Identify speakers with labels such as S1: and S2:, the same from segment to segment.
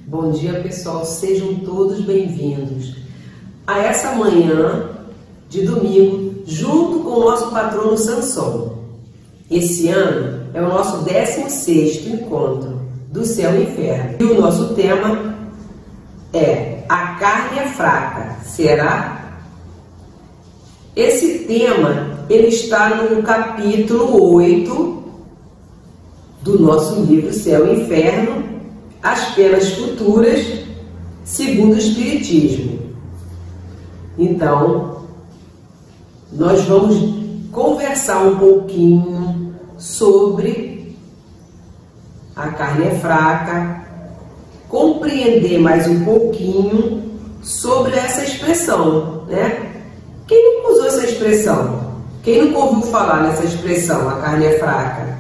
S1: Bom dia, pessoal, sejam todos bem-vindos a essa manhã de domingo, junto com o nosso patrono Samson. Esse ano é o nosso 16º encontro do Céu e Inferno. E o nosso tema é: a carne é fraca, será? Esse tema, ele está no capítulo 8 do nosso livro Céu e Inferno, As Penas Futuras, segundo o Espiritismo. Então, nós vamos conversar um pouquinho sobre a carne é fraca, compreender mais um pouquinho sobre essa expressão, né? Quem nunca usou essa expressão? Quem nunca ouviu falar nessa expressão, a carne é fraca?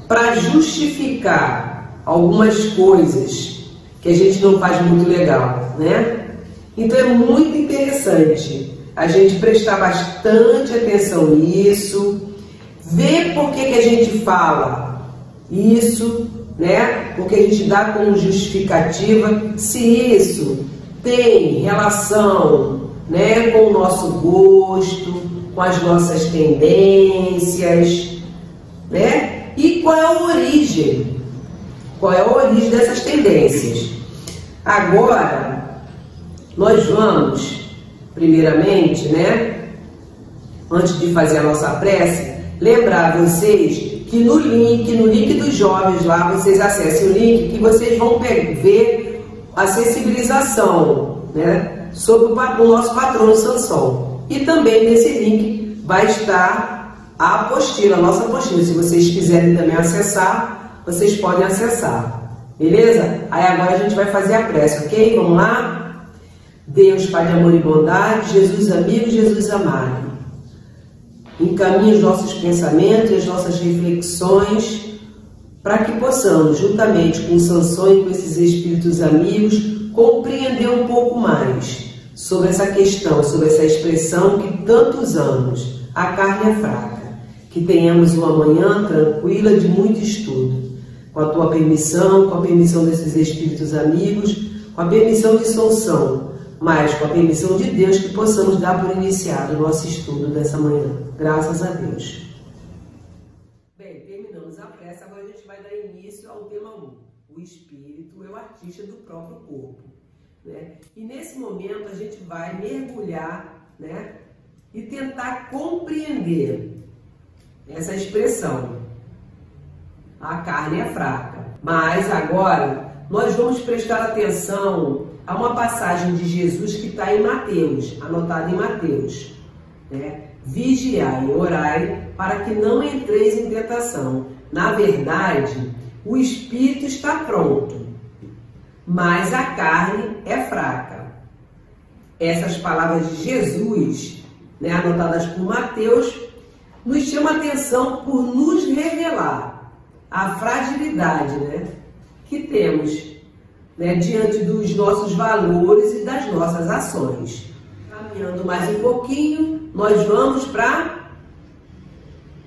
S1: Para justificar algumas coisas que a gente não faz muito legal, né? Então é muito interessante a gente prestar bastante atenção nisso, ver por que a gente fala isso, né? Porque a gente dá como justificativa se isso tem relação, né, com o nosso gosto, com as nossas tendências, né? E qual é a origem? Qual é a origem dessas tendências? Agora, nós vamos, primeiramente, né, antes de fazer a nossa prece, lembrar vocês que no link dos jovens lá, vocês acessem o link que vocês vão ver a sensibilização, né, sobre o nosso patrono Samson. E também nesse link vai estar a apostila, a nossa apostila. Se vocês quiserem também acessar, vocês podem acessar. Beleza? Aí agora a gente vai fazer a prece, ok? Vamos lá? Deus, Pai de amor e bondade, Jesus amigo, Jesus amado, encaminhe os nossos pensamentos e as nossas reflexões para que possamos, juntamente com o Samson e com esses espíritos amigos, compreender um pouco mais sobre essa questão, sobre essa expressão que tanto usamos, a carne é fraca. Que tenhamos uma manhã tranquila de muito estudo, com a tua permissão, com a permissão desses espíritos amigos, com a permissão de Samson, mas com a permissão de Deus, que possamos dar por iniciado o nosso estudo dessa manhã. Graças a Deus. Bem, terminamos a prece, agora a gente vai dar início ao tema 1. O espírito é o artista do próprio corpo, né? E nesse momento a gente vai mergulhar, né, e tentar compreender essa expressão. A carne é fraca. Mas agora nós vamos prestar atenção a uma passagem de Jesus que está em Mateus, anotada em Mateus, né? Vigiai e orai para que não entreis em tentação. Na verdade, o espírito está pronto, mas a carne é fraca. Essas palavras de Jesus, né, anotadas por Mateus, nos chama a atenção por nos revelar a fragilidade, né, que temos, né, diante dos nossos valores e das nossas ações. Caminhando mais um pouquinho, nós vamos para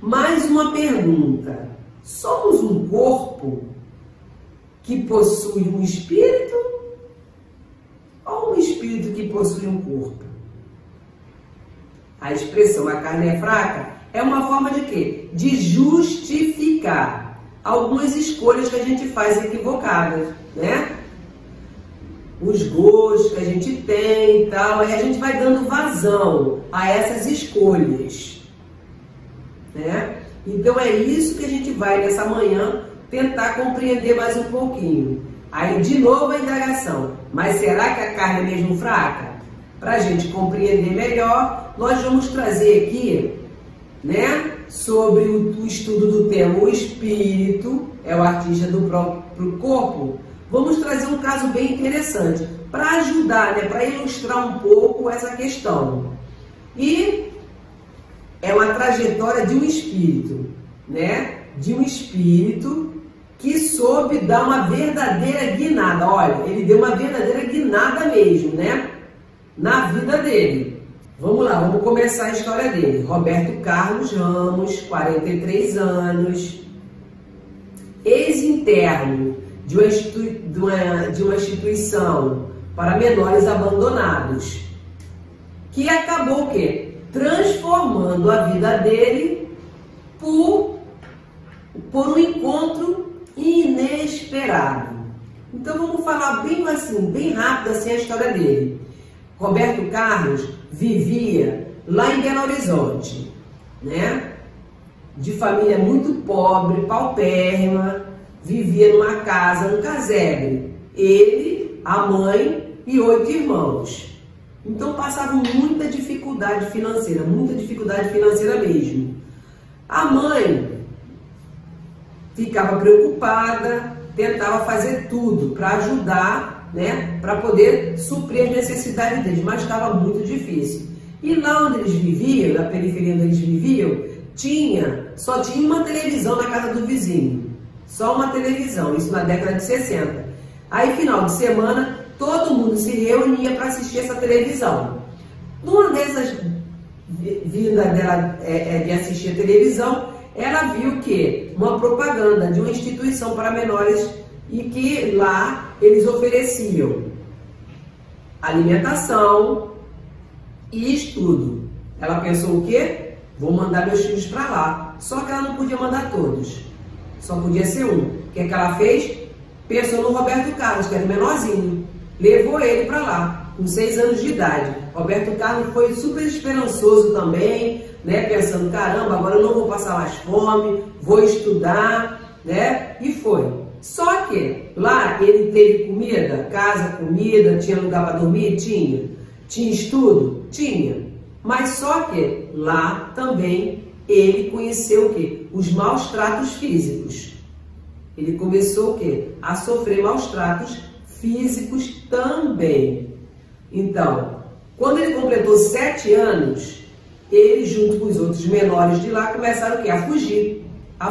S1: mais uma pergunta. Somos um corpo que possui um espírito ou um espírito que possui um corpo? A expressão a carne é fraca é uma forma de quê? De justificar algumas escolhas que a gente faz equivocadas, né? Os gostos que a gente tem e tal, aí a gente vai dando vazão a essas escolhas, né? Então é isso que a gente vai nessa manhã tentar compreender mais um pouquinho. Aí de novo a indagação, mas será que a carne é mesmo fraca? Para a gente compreender melhor, nós vamos trazer aqui, né, sobre o estudo do tema o espírito é o artista do próprio corpo. Vamos trazer um caso bem interessante para ajudar, né, para ilustrar um pouco essa questão. E é uma trajetória de um espírito, né, de um espírito que soube dar uma verdadeira guinada. Olha, ele deu uma verdadeira guinada mesmo, né, na vida dele. Vamos lá, vamos começar a história dele. Roberto Carlos Ramos, 43 anos, ex-interno de uma instituição para menores abandonados, que acabou o quê? Transformando a vida dele por um encontro inesperado. Então vamos falar bem assim, bem rápido assim a história dele. Roberto Carlos vivia lá em Belo Horizonte, né? De família muito pobre, paupérrima, vivia numa casa, um casebre. Ele, a mãe e 8 irmãos. Então passavam muita dificuldade financeira mesmo. A mãe ficava preocupada, tentava fazer tudo para ajudar, né, para poder suprir as necessidades deles, mas estava muito difícil. E lá onde eles viviam, na periferia onde eles viviam, só tinha uma televisão na casa do vizinho. Só uma televisão, isso na década de 60. Aí, final de semana, todo mundo se reunia para assistir essa televisão. Numa dessas vindas dela de assistir a televisão, ela viu que uma propaganda de uma instituição para menores e que lá eles ofereciam alimentação e estudo. Ela pensou o quê? Vou mandar meus filhos para lá. Só que ela não podia mandar todos. Só podia ser um. O que é que ela fez? Pensou no Roberto Carlos, que era menorzinho. Levou ele para lá, com 6 anos de idade. Roberto Carlos foi super esperançoso também, né? Pensando, caramba, agora eu não vou passar mais fome, vou estudar, né? E foi. Só que lá ele teve comida, casa, comida, tinha lugar para dormir? Tinha. Tinha estudo? Tinha. Mas só que lá também ele conheceu o quê? Os maus tratos físicos. Ele começou o quê? A sofrer maus tratos físicos também. Então, quando ele completou 7 anos, ele junto com os outros menores de lá começaram o quê? A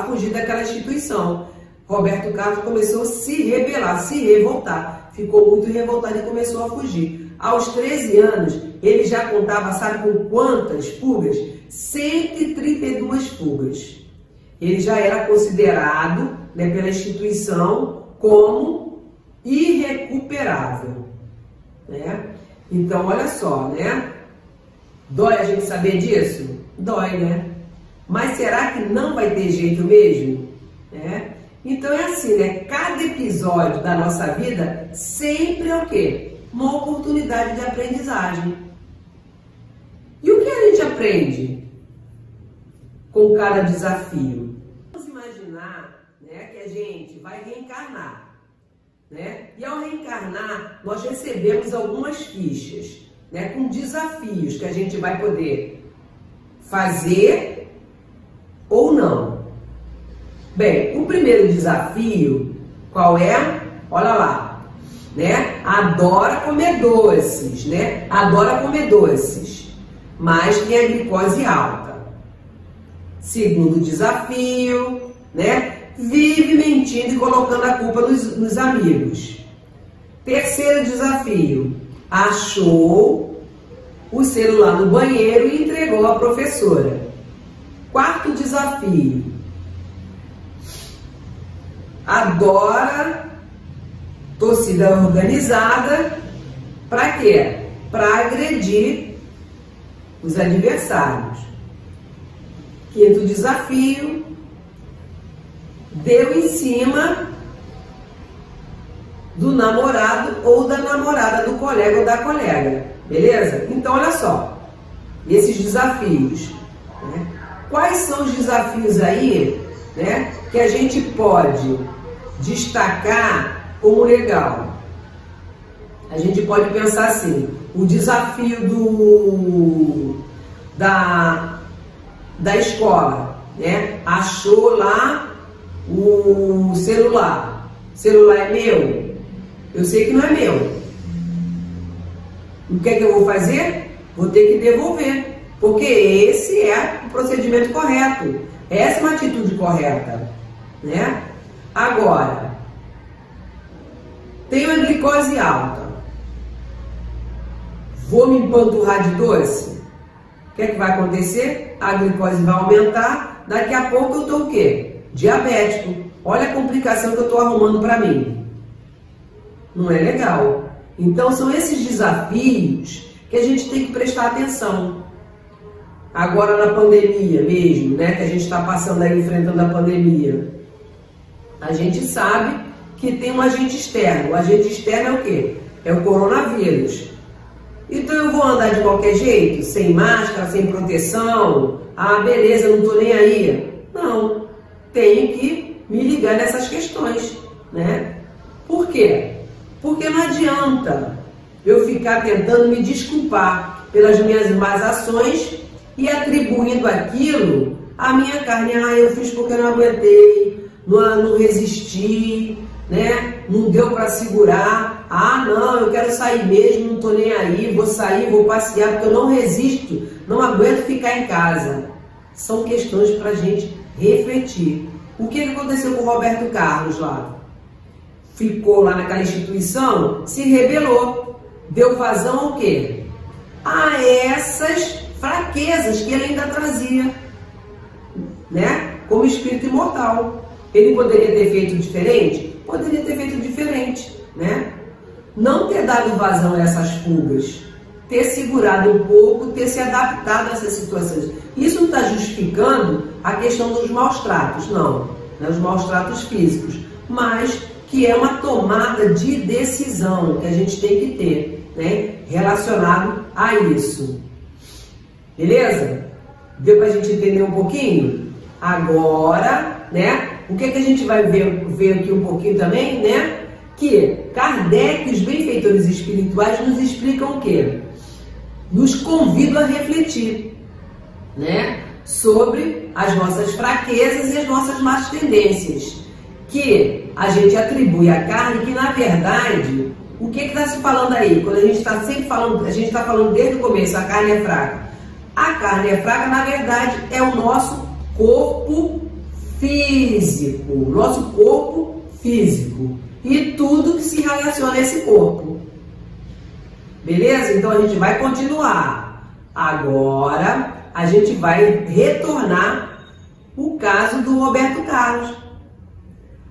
S1: fugir daquela instituição. Roberto Carlos começou a se rebelar, se revoltar. Ficou muito revoltado e começou a fugir. Aos 13 anos, ele já contava, sabe com quantas fugas? 132 fugas. Ele já era considerado, né, pela instituição como irrecuperável, né? Então, olha só, né? Dói a gente saber disso? Dói, né? Mas será que não vai ter jeito mesmo? Né? Então é assim, né? Cada episódio da nossa vida sempre é o quê? Uma oportunidade de aprendizagem. E o que a gente aprende com cada desafio? Vamos imaginar, né, que a gente vai reencarnar, né? E ao reencarnar, nós recebemos algumas fichas, né, com desafios que a gente vai poder fazer ou não. Bem, o primeiro desafio, qual é? Olha lá, né? Adora comer doces, né? Adora comer doces, mas tem a glicose alta. Segundo desafio, né? Vive mentindo e colocando a culpa nos amigos. Terceiro desafio, achou o celular no banheiro e entregou à professora. Quarto desafio, adora torcida organizada. Para quê? Para agredir os adversários. Quinto desafio, deu em cima do namorado ou da namorada do colega ou da colega. Beleza? Então, olha só, esses desafios, né? Quais são os desafios aí, né, que a gente pode destacar como legal? A gente pode pensar assim, o desafio da escola, né? Achou lá o celular. O celular é meu? Eu sei que não é meu. O que é que eu vou fazer? Vou ter que devolver, porque esse é o procedimento correto. Essa é uma atitude correta, né? Agora, tenho a glicose alta. Vou me empanturrar de doce? O que é que vai acontecer? A glicose vai aumentar. Daqui a pouco eu estou o quê? Diabético. Olha a complicação que eu estou arrumando para mim. Não é legal. Então são esses desafios que a gente tem que prestar atenção. Agora na pandemia mesmo, né, que a gente está passando aí, enfrentando a pandemia, a gente sabe que tem um agente externo. O agente externo é o quê? É o coronavírus. Então eu vou andar de qualquer jeito, sem máscara, sem proteção? Ah, beleza, não tô nem aí. Não, tenho que me ligar nessas questões, né? Por quê? Porque não adianta eu ficar tentando me desculpar pelas minhas más ações e atribuindo aquilo à minha carne. Ah, eu fiz porque eu não aguentei, não resisti, né? Não deu para segurar. Ah, não, eu quero sair mesmo, não tô nem aí, vou sair, vou passear, porque eu não resisto, não aguento ficar em casa. São questões para a gente refletir. O que aconteceu com o Roberto Carlos lá? Ficou lá naquela instituição, se rebelou, deu vazão ao quê? A essas fraquezas que ele ainda trazia, né? Como espírito imortal. Ele poderia ter feito diferente? Poderia ter feito diferente, né? Não ter dado vazão a essas fugas, ter segurado um pouco, ter se adaptado a essas situações. Isso não está justificando a questão dos maus tratos, não, né? Os maus tratos físicos, mas que é uma tomada de decisão que a gente tem que ter, né? Relacionado a isso. Beleza? Deu para a gente entender um pouquinho? Agora, né? O que a gente vai ver aqui um pouquinho também, né? Que Kardec e os benfeitores espirituais nos explicam o quê? Nos convidam a refletir, né? Sobre as nossas fraquezas e as nossas más tendências, que a gente atribui à carne, que na verdade, o que está se falando aí? Quando a gente está sempre falando, a gente está falando desde o começo, a carne é fraca. A carne é fraca, na verdade, é o nosso corpo físico, nosso corpo físico e tudo que se relaciona a esse corpo. Beleza? Então a gente vai continuar. Agora a gente vai retornar o caso do Roberto Carlos.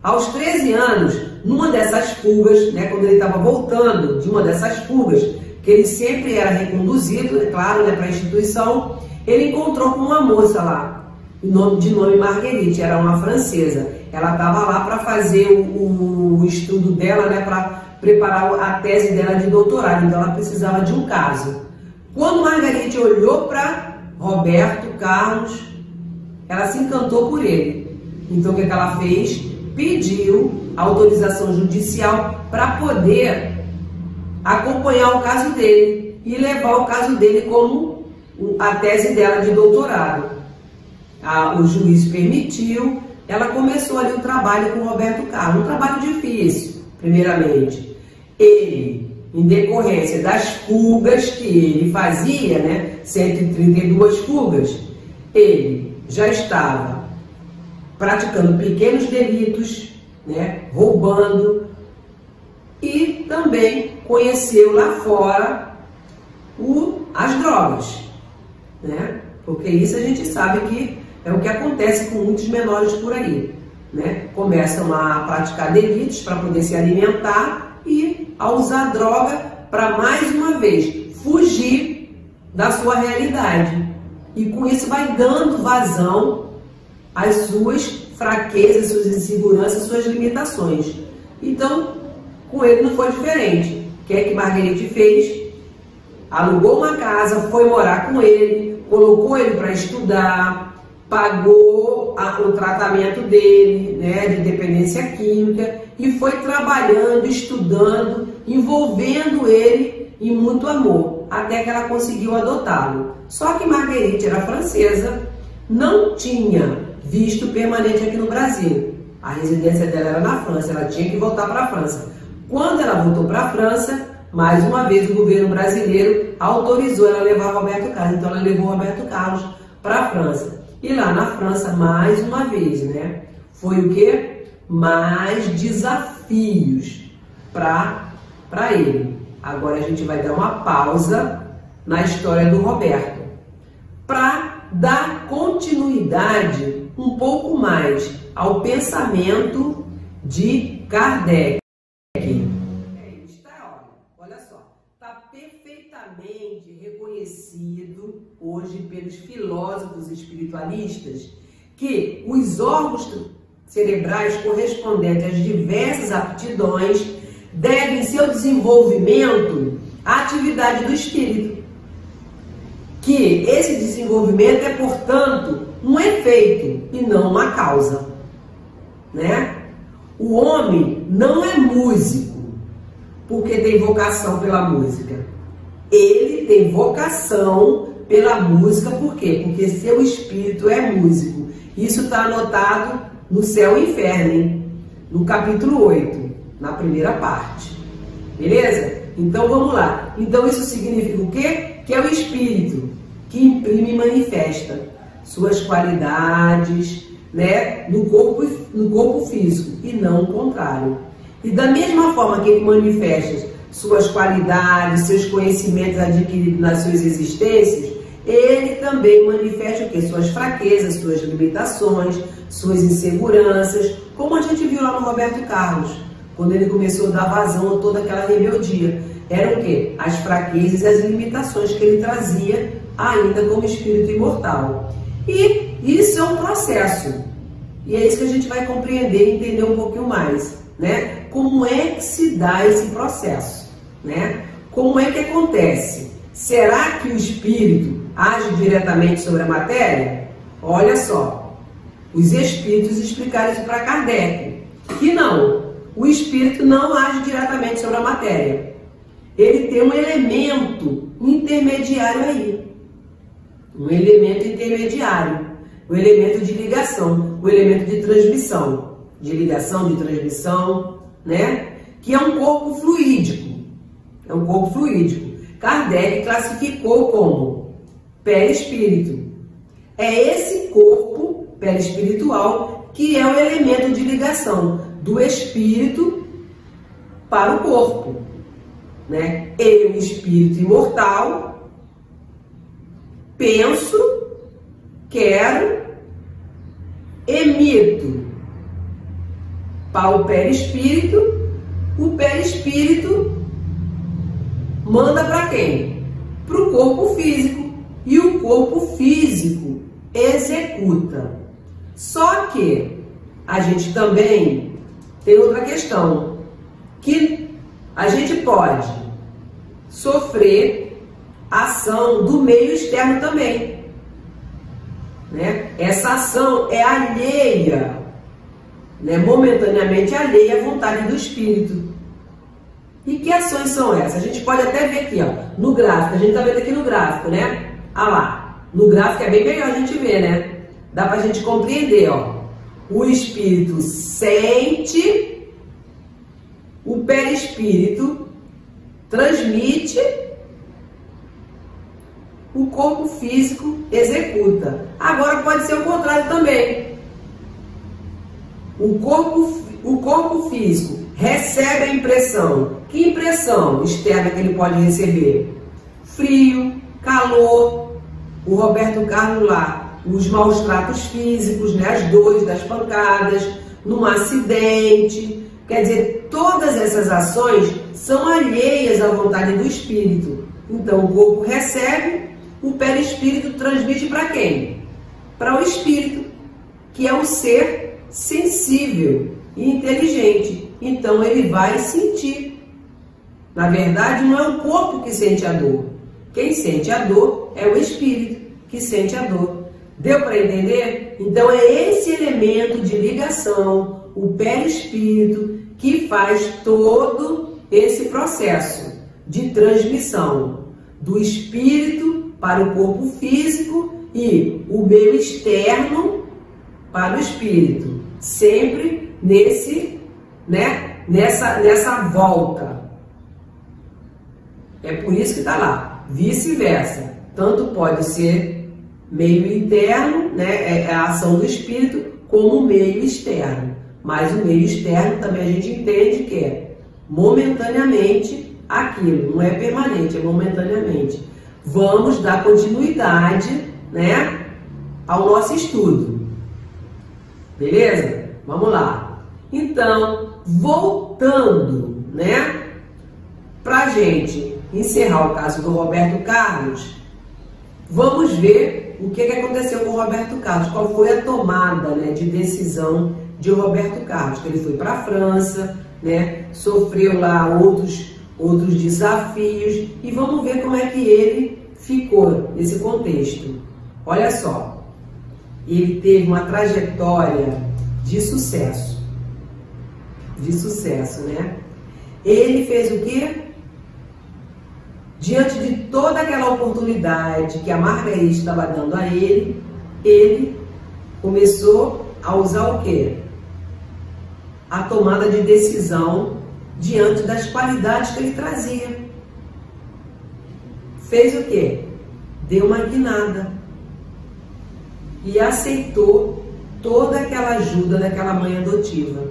S1: Aos 13 anos, numa dessas fugas, né, quando ele estava voltando de uma dessas fugas, que ele sempre era reconduzido, é claro, né, para a instituição, ele encontrou com uma moça lá, de nome Marguerite, era uma francesa. Ela estava lá para fazer o estudo dela, né, para preparar a tese dela de doutorado, então ela precisava de um caso. Quando Marguerite olhou para Roberto Carlos, ela se encantou por ele. Então o que ela fez? Pediu autorização judicial para poder acompanhar o caso dele e levar o caso dele como a tese dela de doutorado. O juiz permitiu, ela começou ali o trabalho com o Roberto Carlos, um trabalho difícil, primeiramente. Ele, em decorrência das fugas que ele fazia, né, 132 fugas, ele já estava praticando pequenos delitos, né, roubando, e também conheceu lá fora as drogas, né? Porque isso a gente sabe que é o que acontece com muitos menores por aí, né? Começam a praticar delitos para poder se alimentar e a usar droga para, mais uma vez, fugir da sua realidade. E com isso vai dando vazão às suas fraquezas, suas inseguranças, suas limitações. Então, com ele não foi diferente. O que é que Marguerite fez? Alugou uma casa, foi morar com ele, colocou ele para estudar, pagou o tratamento dele, né, de dependência química, e foi trabalhando, estudando, envolvendo ele em muito amor, até que ela conseguiu adotá-lo. Só que Marguerite era francesa, não tinha visto permanente aqui no Brasil. A residência dela era na França, ela tinha que voltar para a França. Quando ela voltou para a França, mais uma vez o governo brasileiro autorizou ela a levar Roberto Carlos. Então ela levou Roberto Carlos para a França. E lá na França, mais uma vez, né? Foi o quê? Mais desafios para ele. Agora a gente vai dar uma pausa na história do Roberto para dar continuidade um pouco mais ao pensamento de Kardec. conhecido hoje pelos filósofos espiritualistas que os órgãos cerebrais correspondentes às diversas aptidões devem seu desenvolvimento à atividade do espírito. Que esse desenvolvimento é, portanto, um efeito e não uma causa, né? O homem não é músico porque tem vocação pela música. Ele tem vocação pela música, por quê? Porque seu espírito é músico. Isso está anotado no Céu e Inferno, hein? No capítulo 8, na primeira parte. Beleza? Então vamos lá. Então isso significa o quê? Que é o espírito que imprime e manifesta suas qualidades, né, no corpo físico, e não o contrário. E da mesma forma que ele manifesta suas qualidades, seus conhecimentos adquiridos nas suas existências, ele também manifesta o quê? Suas fraquezas, suas limitações, suas inseguranças, como a gente viu lá no Roberto Carlos, quando ele começou a dar vazão a toda aquela rebeldia. Eram o quê? As fraquezas e as limitações que ele trazia ainda como espírito imortal. E isso é um processo. E é isso que a gente vai compreender e entender um pouquinho mais, né? Como é que se dá esse processo, né? Como é que acontece? Será que o espírito age diretamente sobre a matéria? Olha só, os espíritos explicaram isso para Kardec, que não, o espírito não age diretamente sobre a matéria. Ele tem um elemento intermediário aí, um elemento intermediário, o elemento de ligação, o elemento de transmissão, de ligação, de transmissão, né? Que é um corpo fluídico, é um corpo fluídico. Kardec classificou como perispírito. É esse corpo perispiritual que é o elemento de ligação do espírito para o corpo, né? Eu, espírito imortal, penso, quero, emito para o perispírito manda para quem? Para o corpo físico, e o corpo físico executa. Só que a gente também tem outra questão, que a gente pode sofrer ação do meio externo também, né? Essa ação é alheia, né? Momentaneamente alheia à vontade do espírito. E que ações são essas? A gente pode até ver aqui, ó, no gráfico. A gente está vendo aqui no gráfico, né? Ah lá, no gráfico é bem melhor a gente ver, né? Dá para a gente compreender, ó. O espírito sente, o perispírito transmite, o corpo físico executa. Agora pode ser o contrário também. O corpo físico recebe a impressão. Que impressão externa que ele pode receber? Frio, calor, o Roberto Carlos lá, os maus tratos físicos, né, as dores das pancadas, num acidente. Quer dizer, todas essas ações são alheias à vontade do espírito. Então o corpo recebe, o perispírito transmite para quem? Para o espírito, que é um ser sensível e inteligente. Então ele vai sentir. Na verdade, não é o corpo que sente a dor. Quem sente a dor é o espírito que sente a dor. Deu para entender? Então é esse elemento de ligação, o perispírito, que faz todo esse processo de transmissão do espírito para o corpo físico e o meio externo para o espírito. Sempre nesse, né, nessa volta. É por isso que está lá, vice-versa. Tanto pode ser meio interno, né, é a ação do espírito, como meio externo. Mas o meio externo também a gente entende que é momentaneamente aquilo, não é permanente, é momentaneamente. Vamos dar continuidade, né, ao nosso estudo. Beleza? Vamos lá. Então, voltando, né, para a gente encerrar o caso do Roberto Carlos, vamos ver o que aconteceu com o Roberto Carlos, qual foi a tomada, né, de decisão de Roberto Carlos, que ele foi para a França, né, sofreu lá outros desafios, e vamos ver como é que ele ficou nesse contexto. Olha só, ele teve uma trajetória de sucesso, né? Ele fez o quê? Diante de toda aquela oportunidade que a Margaride estava dando a ele, ele começou a usar o quê? A tomada de decisão diante das qualidades que ele trazia. Fez o quê? Deu uma guinada e aceitou toda aquela ajuda daquela mãe adotiva.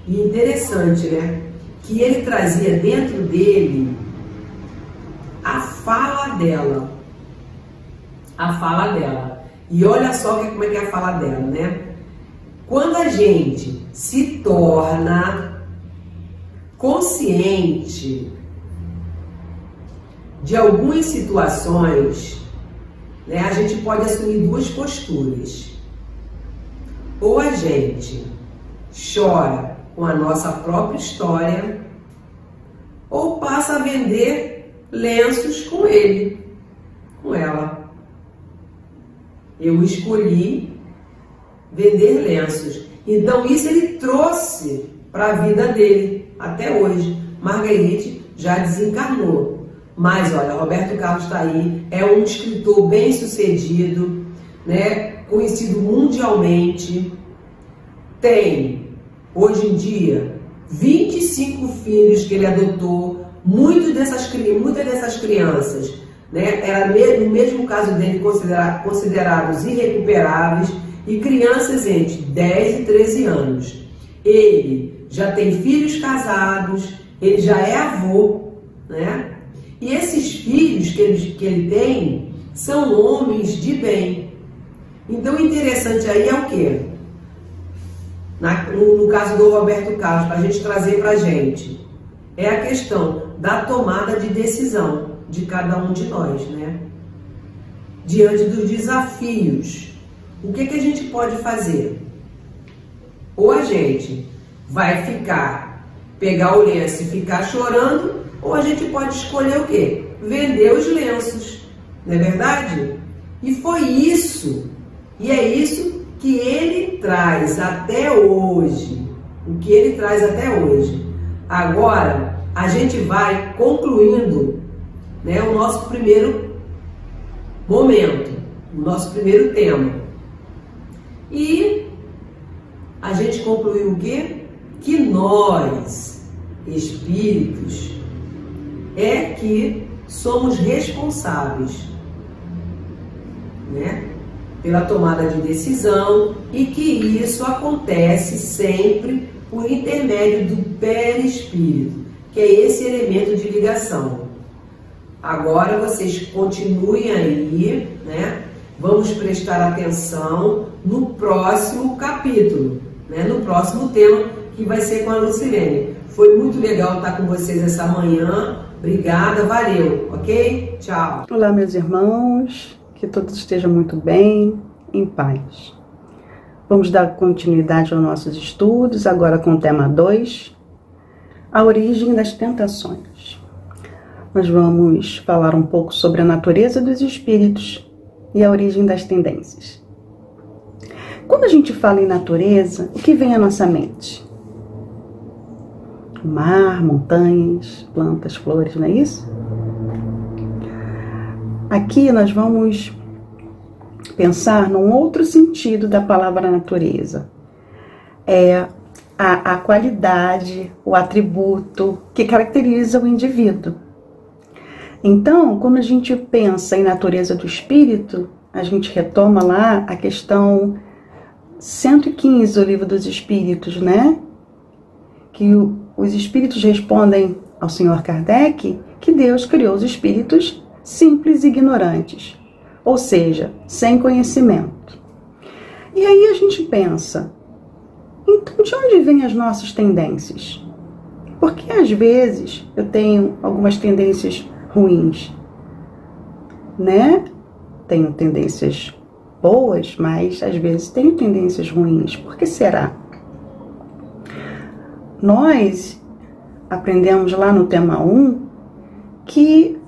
S1: E interessante, né? Que ele trazia dentro dele a fala dela. E olha só como é que é a fala dela, né? Quando a gente se torna consciente de algumas situações, né, a gente pode assumir duas posturas. Ou a gente chora com a nossa própria história, ou passa a vender lenços com ele, com ela. Eu escolhi vender lenços. Então isso ele trouxe para a vida dele até hoje. Margaride já desencarnou. Mas olha, Roberto Carlos está aí, é um escritor bem sucedido, né, conhecido mundialmente. Tem, hoje em dia, 25 filhos que ele adotou. Muitas dessas crianças, né, era no mesmo caso dele considerados irrecuperáveis, e crianças entre 10 e 13 anos. Ele já tem filhos casados, ele já é avô, né? E esses filhos que ele tem são homens de bem. Então, o interessante aí é o quê? No caso do Roberto Carlos, para a gente trazer para a gente, é a questão da tomada de decisão de cada um de nós, né? Diante dos desafios, o que a gente pode fazer? Ou a gente vai pegar o lenço e ficar chorando, ou a gente pode escolher o quê? Vender os lenços, não é verdade? E foi isso, e é isso que ele traz até hoje, o que ele traz até hoje. Agora, a gente vai concluindo, né, o nosso primeiro momento, o nosso primeiro tema. E a gente concluiu o quê? Que nós, espíritos, é que somos responsáveis, né, pela tomada de decisão, e que isso acontece sempre por intermédio do perispírito, que é esse elemento de ligação. Agora vocês continuem aí, né? Vamos prestar atenção no próximo capítulo, né? No próximo tema, que vai ser com a Lucilene. Foi muito legal estar com vocês essa manhã. Obrigada, valeu, ok? Tchau.
S2: Olá, meus irmãos, que todos estejam muito bem, em paz. Vamos dar continuidade aos nossos estudos, agora com o tema 2, a origem das tentações. Nós vamos falar um pouco sobre a natureza dos espíritos e a origem das tendências. Quando a gente fala em natureza, o que vem à nossa mente? O mar, montanhas, plantas, flores, não é isso? Aqui nós vamos pensar num outro sentido da palavra natureza. É a qualidade, o atributo que caracteriza o indivíduo. Então, quando a gente pensa em natureza do espírito, a gente retoma lá a questão 115 do Livro dos Espíritos, né? Que os espíritos respondem ao Senhor Kardec que Deus criou os espíritos simples e ignorantes, ou seja, sem conhecimento. E aí a gente pensa, então de onde vêm as nossas tendências? Porque às vezes eu tenho algumas tendências ruins, né? tenho tendências boas, mas às vezes tenho tendências ruins. Por que será? Nós aprendemos lá no tema 1 que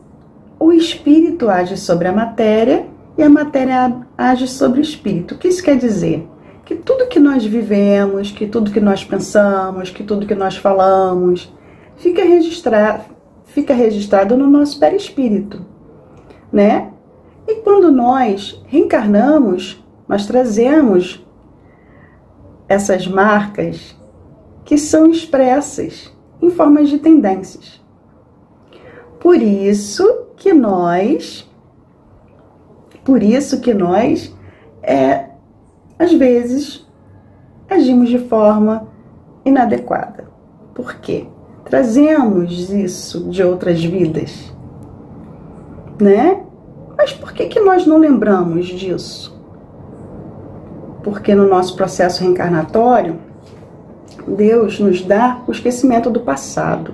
S2: o espírito age sobre a matéria e a matéria age sobre o espírito. O que isso quer dizer? Que tudo que nós vivemos, que tudo que nós pensamos, que tudo que nós falamos, fica registrado no nosso perispírito, né? E quando nós reencarnamos, nós trazemos essas marcas que são expressas em formas de tendências. Por isso que nós às vezes agimos de forma inadequada. Por quê? Trazemos isso de outras vidas, né? Mas por que nós não lembramos disso? Porque no nosso processo reencarnatório, Deus nos dá o esquecimento do passado.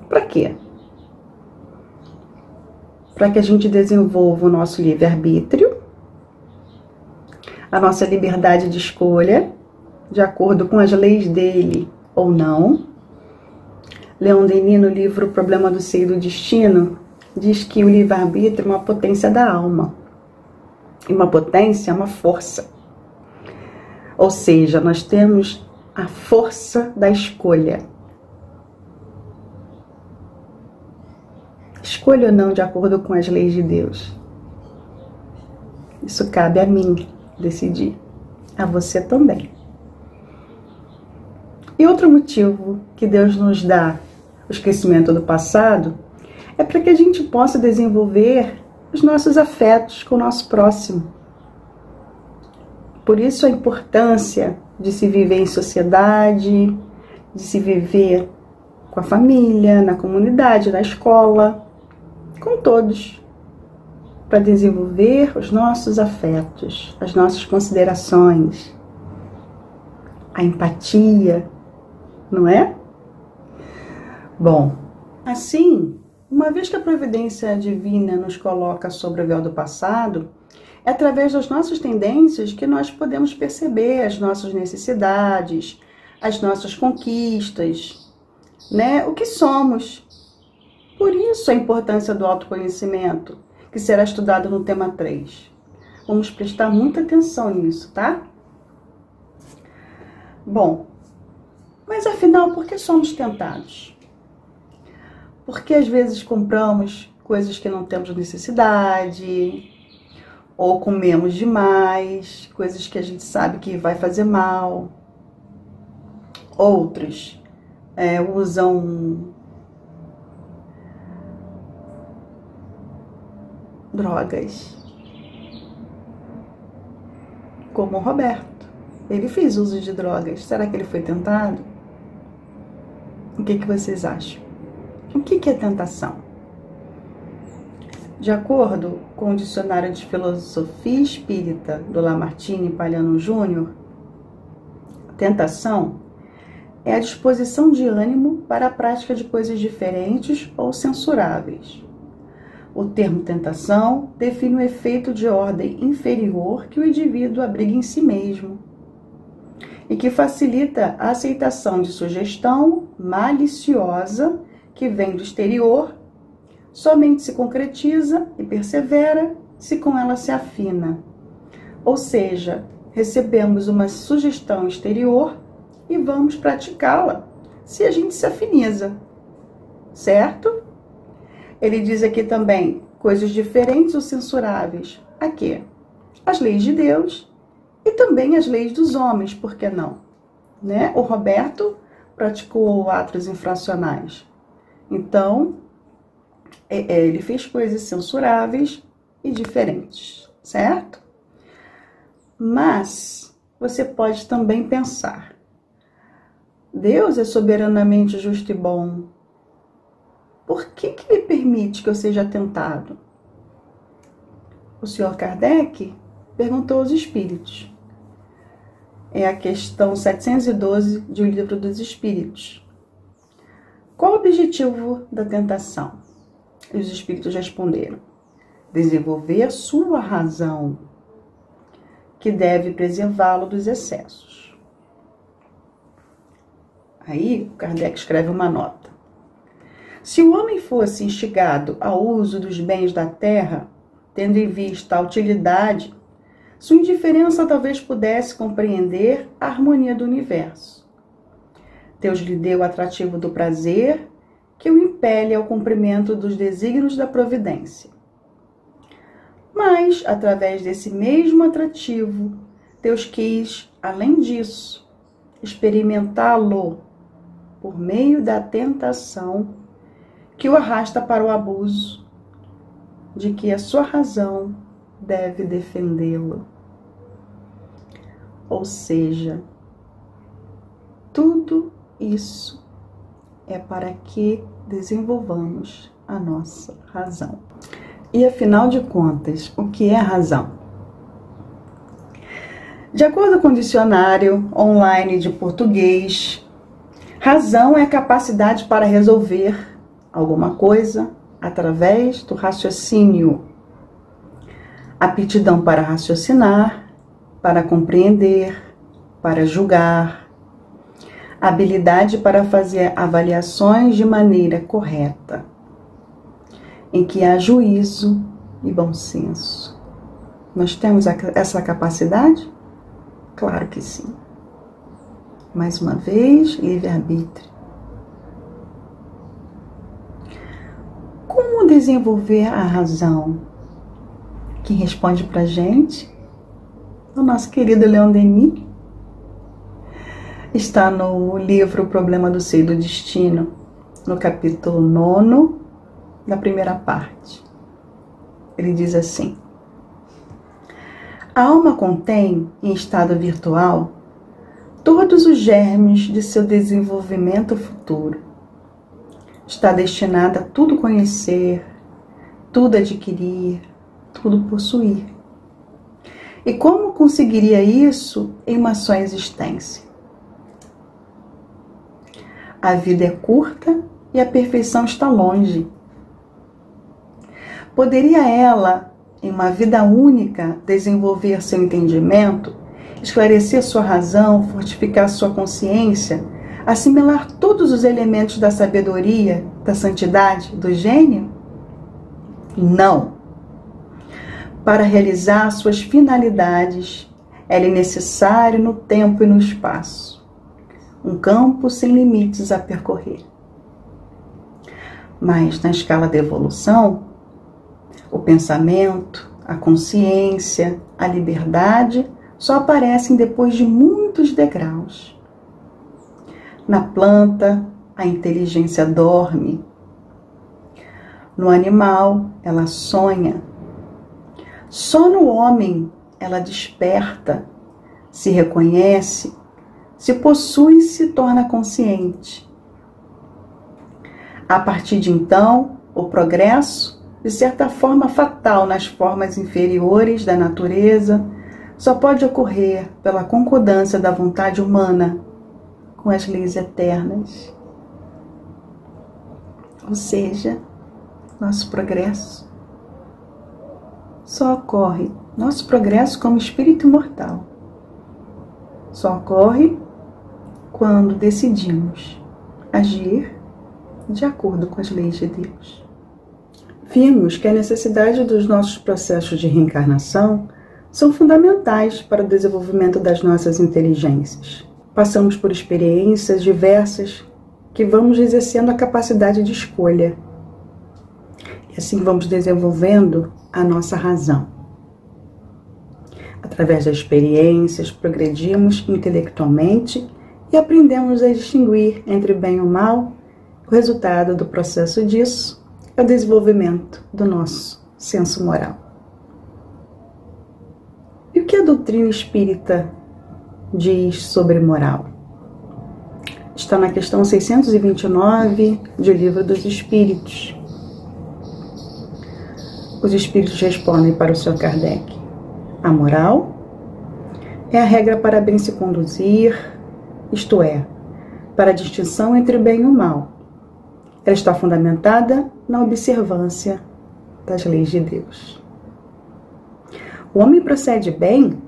S2: Para quê? Para que a gente desenvolva o nosso livre-arbítrio, a nossa liberdade de escolha, de acordo com as leis dele ou não. Leon Denis, no livro O Problema do Ser e do Destino, diz que o livre-arbítrio é uma potência da alma. E uma potência é uma força. Ou seja, nós temos a força da escolha. Escolha ou não de acordo com as leis de Deus. Isso cabe a mim decidir. A você também. E outro motivo que Deus nos dá o esquecimento do passado é para que a gente possa desenvolver os nossos afetos com o nosso próximo. Por isso a importância de se viver em sociedade, de se viver com a família, na comunidade, na escola, com todos, para desenvolver os nossos afetos, as nossas considerações, a empatia, não é? Bom, assim, uma vez que a providência divina nos coloca sobre o véu do passado, é através das nossas tendências que nós podemos perceber as nossas necessidades, as nossas conquistas, né? O que somos. Por isso a importância do autoconhecimento, que será estudado no tema 3. Vamos prestar muita atenção nisso, tá? Bom, mas afinal, por que somos tentados? Porque às vezes compramos coisas que não temos necessidade, ou comemos demais, coisas que a gente sabe que vai fazer mal. Outros usam drogas, como o Roberto. Ele fez uso de drogas. Será que ele foi tentado? O que vocês acham? O que é tentação? De acordo com o Dicionário de Filosofia Espírita do Lamartine Palhano Júnior, tentação é a disposição de ânimo para a prática de coisas diferentes ou censuráveis. O termo tentação define um efeito de ordem inferior que o indivíduo abriga em si mesmo e que facilita a aceitação de sugestão maliciosa que vem do exterior, somente se concretiza e persevera se com ela se afina. Ou seja, recebemos uma sugestão exterior e vamos praticá-la se a gente se afiniza, certo? Ele diz aqui também coisas diferentes ou censuráveis. Aqui, as leis de Deus e também as leis dos homens, por que não? Né? O Roberto praticou atos infracionais. Então, ele fez coisas censuráveis e diferentes, certo? Mas você pode também pensar: Deus é soberanamente justo e bom. Por que ele permite que eu seja tentado? O Sr. Kardec perguntou aos espíritos. É a questão 712 de O Livro dos Espíritos. Qual o objetivo da tentação? E os espíritos responderam: desenvolver sua razão, que deve preservá-lo dos excessos. Aí, Kardec escreve uma nota. Se o homem fosse instigado ao uso dos bens da terra, tendo em vista a utilidade, sua indiferença talvez pudesse compreender a harmonia do universo. Deus lhe deu o atrativo do prazer, que o impele ao cumprimento dos desígnios da providência. Mas, através desse mesmo atrativo, Deus quis, além disso, experimentá-lo por meio da tentação que o arrasta para o abuso, de que a sua razão deve defendê-lo. Ou seja, tudo isso é para que desenvolvamos a nossa razão. E afinal de contas, o que é razão? De acordo com o dicionário online de português, razão é a capacidade para resolver alguma coisa através do raciocínio. Aptidão para raciocinar, para compreender, para julgar. Habilidade para fazer avaliações de maneira correta, em que há juízo e bom senso. Nós temos essa capacidade? Claro que sim. Mais uma vez, livre-arbítrio. Como desenvolver a razão? Quem responde pra gente? O nosso querido Leon Denis. Está no livro O Problema do Ser e do Destino, no capítulo 9, da primeira parte. Ele diz assim: a alma contém, em estado virtual, todos os germes de seu desenvolvimento futuro. Está destinada a tudo conhecer, tudo adquirir, tudo possuir. E como conseguiria isso em uma só existência? A vida é curta e a perfeição está longe. Poderia ela, em uma vida única, desenvolver seu entendimento, esclarecer sua razão, fortificar sua consciência, assimilar todos os elementos da sabedoria, da santidade, do gênio? Não. Para realizar suas finalidades, é necessário no tempo e no espaço um campo sem limites a percorrer. Mas na escala da evolução, o pensamento, a consciência, a liberdade só aparecem depois de muitos degraus. Na planta, a inteligência dorme. No animal, ela sonha. Só no homem, ela desperta, se reconhece, se possui e se torna consciente. A partir de então, o progresso, de certa forma fatal nas formas inferiores da natureza, só pode ocorrer pela concordância da vontade humana com as leis eternas. Ou seja, nosso progresso só ocorre, nosso progresso como espírito imortal, só ocorre quando decidimos agir de acordo com as leis de Deus. Vimos que a necessidade dos nossos processos de reencarnação são fundamentais para o desenvolvimento das nossas inteligências. Passamos por experiências diversas que vamos exercendo a capacidade de escolha. E assim vamos desenvolvendo a nossa razão. Através das experiências, progredimos intelectualmente e aprendemos a distinguir entre bem e o mal. O resultado do processo disso é o desenvolvimento do nosso senso moral. E o que a doutrina espírita diz sobre moral? Está na questão 629 do Livro dos Espíritos. Os Espíritos respondem para o Sr. Kardec: a moral é a regra para bem se conduzir, isto é, para a distinção entre o bem e o mal. Ela está fundamentada na observância das leis de Deus. O homem procede bem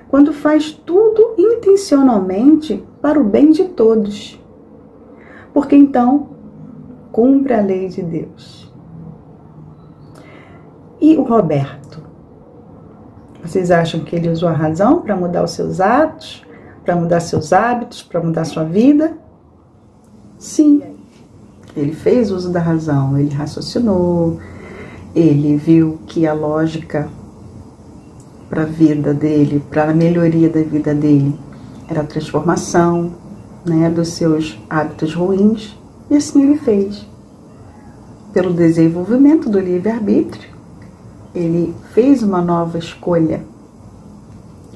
S2: quando faz tudo intencionalmente para o bem de todos, porque então cumpre a lei de Deus. E o Roberto? Vocês acham que ele usou a razão para mudar os seus atos, para mudar seus hábitos, para mudar sua vida? Sim, ele fez uso da razão, ele raciocinou, ele viu que a lógica para a vida dele, para a melhoria da vida dele, era a transformação, né, dos seus hábitos ruins, e assim ele fez. Pelo desenvolvimento do livre-arbítrio, ele fez uma nova escolha.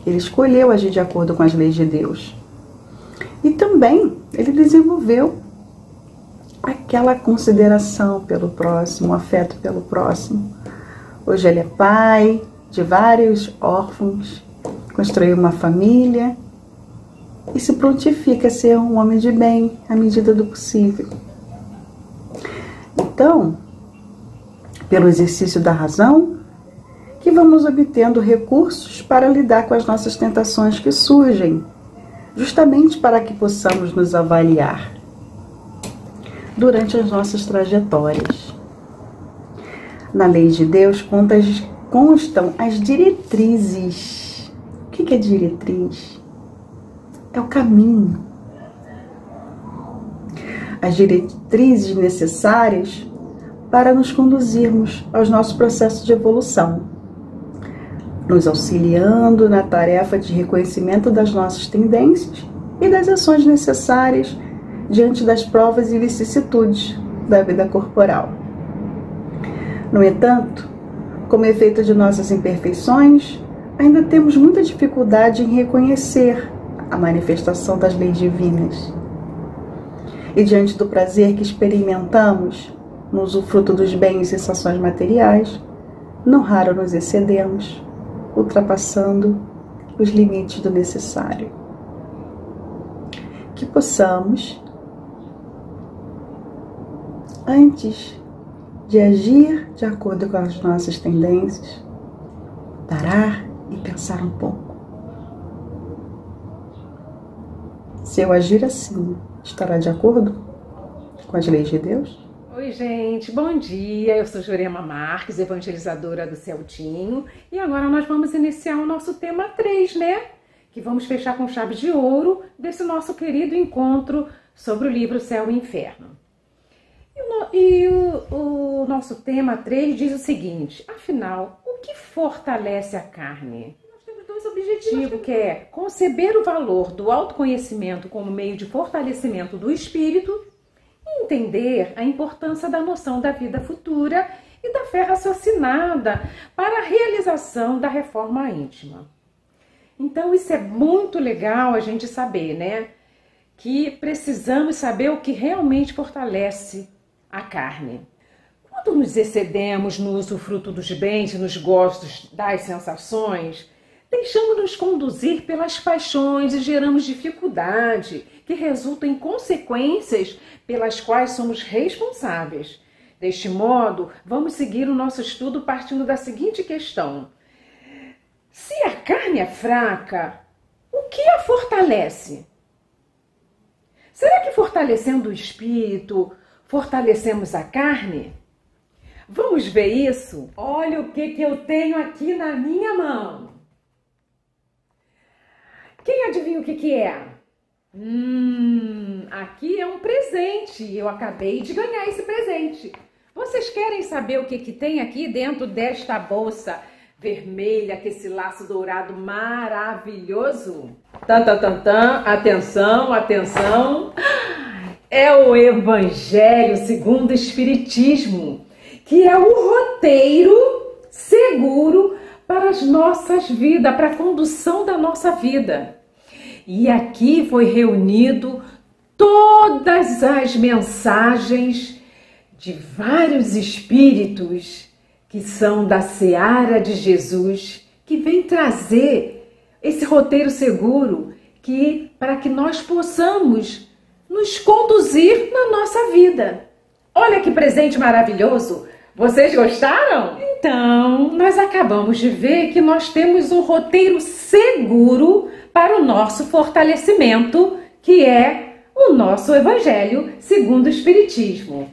S2: Ele escolheu agir de acordo com as leis de Deus. E também ele desenvolveu aquela consideração pelo próximo, afeto pelo próximo. Hoje ele é pai de vários órfãos, construiu uma família e se prontifica a ser um homem de bem à medida do possível. Então, pelo exercício da razão, que vamos obtendo recursos para lidar com as nossas tentações que surgem, justamente para que possamos nos avaliar durante as nossas trajetórias. Na lei de Deus constam as diretrizes. O que é diretriz? É o caminho. As diretrizes necessárias para nos conduzirmos aos nossos processos de evolução, nos auxiliando na tarefa de reconhecimento das nossas tendências e das ações necessárias diante das provas e vicissitudes da vida corporal. No entanto, como efeito de nossas imperfeições, ainda temos muita dificuldade em reconhecer a manifestação das leis divinas. E diante do prazer que experimentamos no usufruto dos bens e sensações materiais, não raro nos excedemos, ultrapassando os limites do necessário. Que possamos, antes de agir de acordo com as nossas tendências, parar e pensar um pouco. Se eu agir assim, estará de acordo com as leis de Deus?
S3: Oi, gente, bom dia. Eu sou Jurema Marques, evangelizadora do Celtinho, e agora nós vamos iniciar o nosso tema 3, né? Que vamos fechar com chave de ouro desse nosso querido encontro sobre o livro Céu e Inferno. E o nosso tema 3 diz o seguinte: afinal, o que fortalece a carne? Nós temos dois objetivos, que é conceber o valor do autoconhecimento como meio de fortalecimento do espírito e entender a importância da noção da vida futura e da fé raciocinada para a realização da reforma íntima. Então isso é muito legal a gente saber, né? Que precisamos saber o que realmente fortalece a carne. Quando nos excedemos no usufruto dos bens e nos gostos das sensações, deixamos-nos conduzir pelas paixões e geramos dificuldade, que resultam em consequências pelas quais somos responsáveis. Deste modo, vamos seguir o nosso estudo partindo da seguinte questão: se a carne é fraca, o que a fortalece? Será que fortalecendo o espírito, fortalecemos a carne? Vamos ver isso? Olha o que eu tenho aqui na minha mão. Quem adivinha o que é? Aqui é um presente. Eu acabei de ganhar esse presente. Vocês querem saber o que tem aqui dentro desta bolsa vermelha, com esse laço dourado maravilhoso? Atenção, atenção. É o Evangelho segundo o Espiritismo, que é o roteiro seguro para as nossas vidas, para a condução da nossa vida. E aqui foi reunido todas as mensagens de vários espíritos que são da seara de Jesus, que vem trazer esse roteiro seguro para que nós possamos nos conduzir na nossa vida. Olha que presente maravilhoso! Vocês gostaram? Então, nós acabamos de ver que nós temos um roteiro seguro para o nosso fortalecimento, que é o nosso Evangelho segundo o Espiritismo.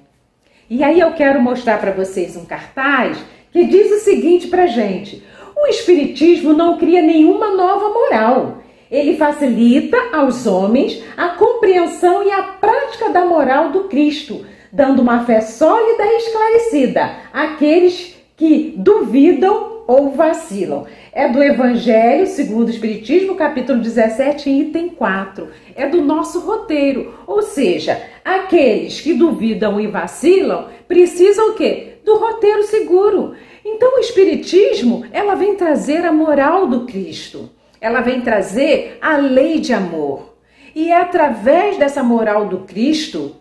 S3: E aí eu quero mostrar para vocês um cartaz que diz o seguinte pra gente: o Espiritismo não cria nenhuma nova moral. Ele facilita aos homens a compreensão e a prática da moral do Cristo, dando uma fé sólida e esclarecida àqueles que duvidam ou vacilam. É do Evangelho segundo o Espiritismo, capítulo 17, item 4. É do nosso roteiro. Ou seja, aqueles que duvidam e vacilam precisam o quê? Do roteiro seguro. Então o Espiritismo, ela vem trazer a moral do Cristo. Ela vem trazer a lei de amor. E é através dessa moral do Cristo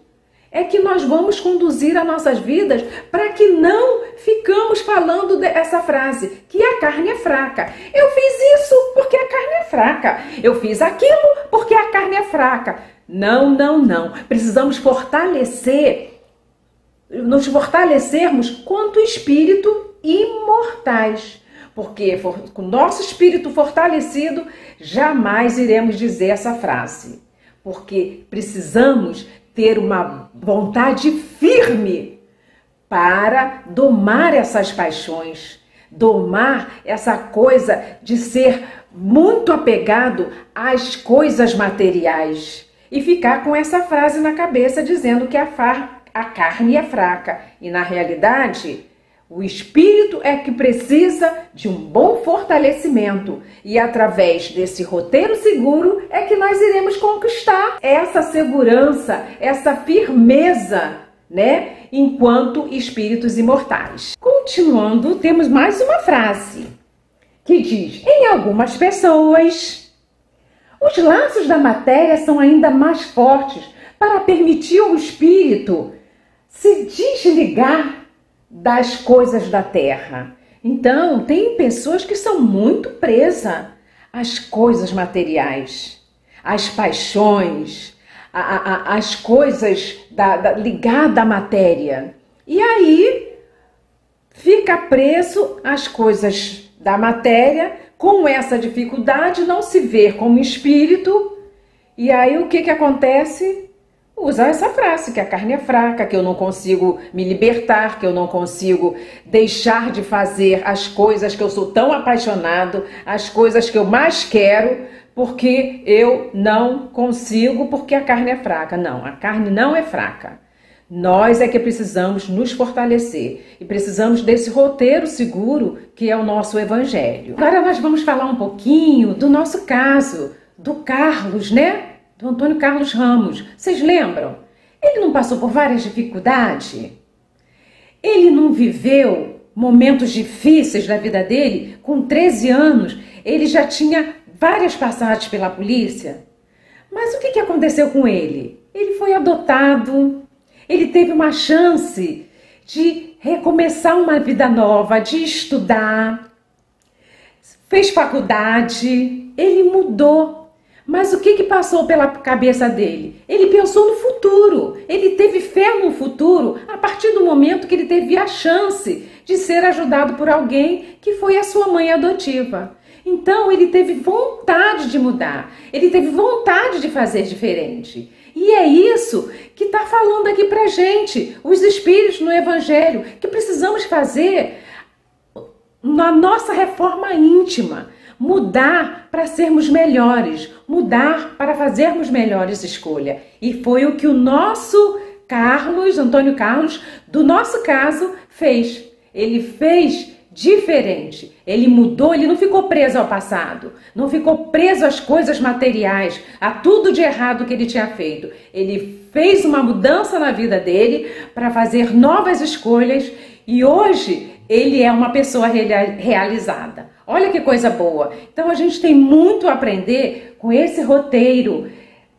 S3: é que nós vamos conduzir as nossas vidas para que não ficamos falando dessa frase, que a carne é fraca. Eu fiz isso porque a carne é fraca. Eu fiz aquilo porque a carne é fraca. Não, não, não. Precisamos nos fortalecermos quanto espírito imortais. Porque com o nosso espírito fortalecido, jamais iremos dizer essa frase. Porque precisamos ter uma vontade firme para domar essas paixões, domar essa coisa de ser muito apegado às coisas materiais e ficar com essa frase na cabeça dizendo que a carne é fraca. E na realidade, o espírito é que precisa de um bom fortalecimento e através desse roteiro seguro é que nós iremos conquistar essa segurança, essa firmeza, né, enquanto espíritos imortais. Continuando, temos mais uma frase que diz: em algumas pessoas, os laços da matéria são ainda mais fortes para permitir ao espírito se desligar das coisas da terra. Então, tem pessoas que são muito presas às coisas materiais, às paixões, às coisas ligadas à matéria. E aí, fica preso às coisas da matéria, com essa dificuldade, não se vê como espírito. E aí, o que acontece? Usar essa frase, que a carne é fraca, que eu não consigo me libertar, que eu não consigo deixar de fazer as coisas que eu sou tão apaixonado, as coisas que eu mais quero, porque eu não consigo, porque a carne é fraca. Não, a carne não é fraca. Nós é que precisamos nos fortalecer e precisamos desse roteiro seguro que é o nosso Evangelho. Agora nós vamos falar um pouquinho do nosso caso, do Carlos, né? Do Antônio Carlos Ramos. Vocês lembram? Ele não passou por várias dificuldades? Ele não viveu momentos difíceis da vida dele? Com 13 anos, ele já tinha várias passagens pela polícia? Mas o que aconteceu com ele? Ele foi adotado, ele teve uma chance de recomeçar uma vida nova, de estudar, fez faculdade, ele mudou. Mas o que passou pela cabeça dele? Ele pensou no futuro, ele teve fé no futuro a partir do momento que ele teve a chance de ser ajudado por alguém que foi a sua mãe adotiva. Então ele teve vontade de mudar, ele teve vontade de fazer diferente. E é isso que está falando aqui pra gente, os espíritos no Evangelho, que precisamos fazer na nossa reforma íntima. Mudar para sermos melhores, mudar para fazermos melhores escolhas. E foi o que o nosso Carlos, Antônio Carlos, do nosso caso, fez. Ele fez diferente. Ele mudou, ele não ficou preso ao passado, não ficou preso às coisas materiais, a tudo de errado que ele tinha feito. Ele fez uma mudança na vida dele para fazer novas escolhas e hoje ele é uma pessoa realizada. Olha que coisa boa! Então a gente tem muito a aprender com esse roteiro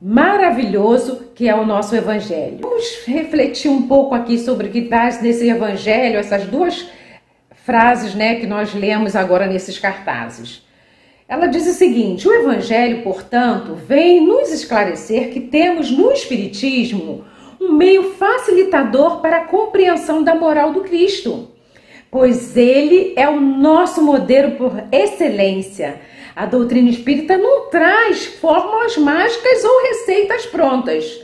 S3: maravilhoso que é o nosso Evangelho. Vamos refletir um pouco aqui sobre o que traz nesse Evangelho, essas duas frases, né, que nós lemos agora nesses cartazes. Ela diz o seguinte: o Evangelho, portanto, vem nos esclarecer que temos no Espiritismo um meio facilitador para a compreensão da moral do Cristo. pois ele é o nosso modelo por excelência. A doutrina espírita não traz fórmulas mágicas ou receitas prontas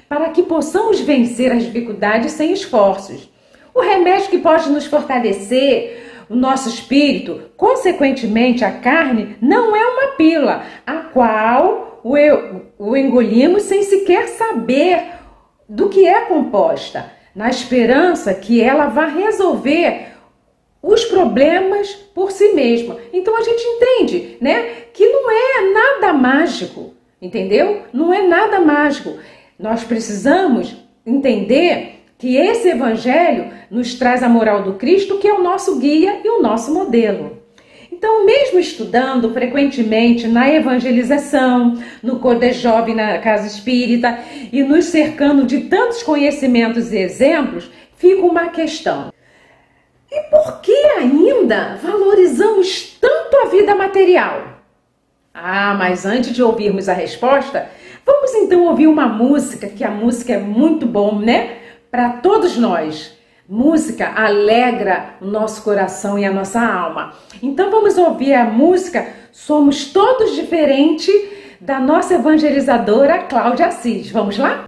S3: para que possamos vencer as dificuldades sem esforços. O remédio que pode nos fortalecer o nosso espírito, consequentemente a carne, não é uma pílula, a qual o engolimos sem sequer saber do que é composta, na esperança que ela vá resolver os problemas por si mesma. Então a gente entende, né, que não é nada mágico, entendeu? Não é nada mágico. Nós precisamos entender que esse evangelho nos traz a moral do Cristo, que é o nosso guia e o nosso modelo. Então, mesmo estudando frequentemente na evangelização, no Codejovem, na Casa Espírita, e nos cercando de tantos conhecimentos e exemplos, fica uma questão. E por que ainda valorizamos tanto a vida material? Ah, mas antes de ouvirmos a resposta, vamos então ouvir uma música, que a música é muito bom, né? Para todos nós. Música alegra o nosso coração e a nossa alma. Então vamos ouvir a música Somos Todos Diferentes, da nossa evangelizadora Cláudia Assis. Vamos lá?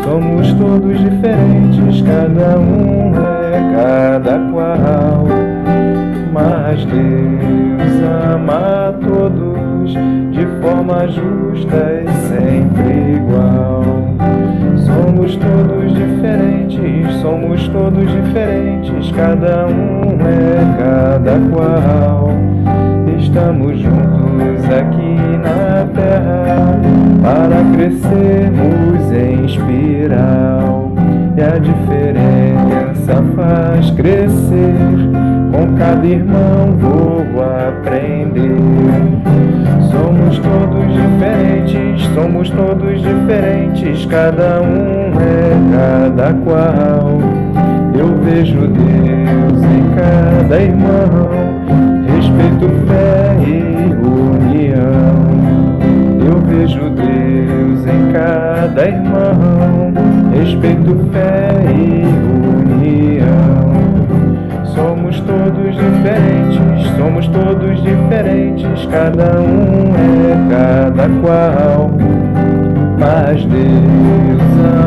S4: Somos todos diferentes, cada um é cada qual, mas Deus ama a todos de forma justa e sempre igual. Somos todos diferentes, cada um é cada qual. Estamos juntos aqui na terra para crescermos em espiral, e a diferença faz crescer. Com cada irmão vou aprender. Somos todos diferentes, cada um é cada qual. Eu vejo Deus em cada irmão, respeito, fé e união. Eu vejo Deus em cada irmão, respeito, fé e união. Somos todos diferentes, cada um é cada qual, mas Deus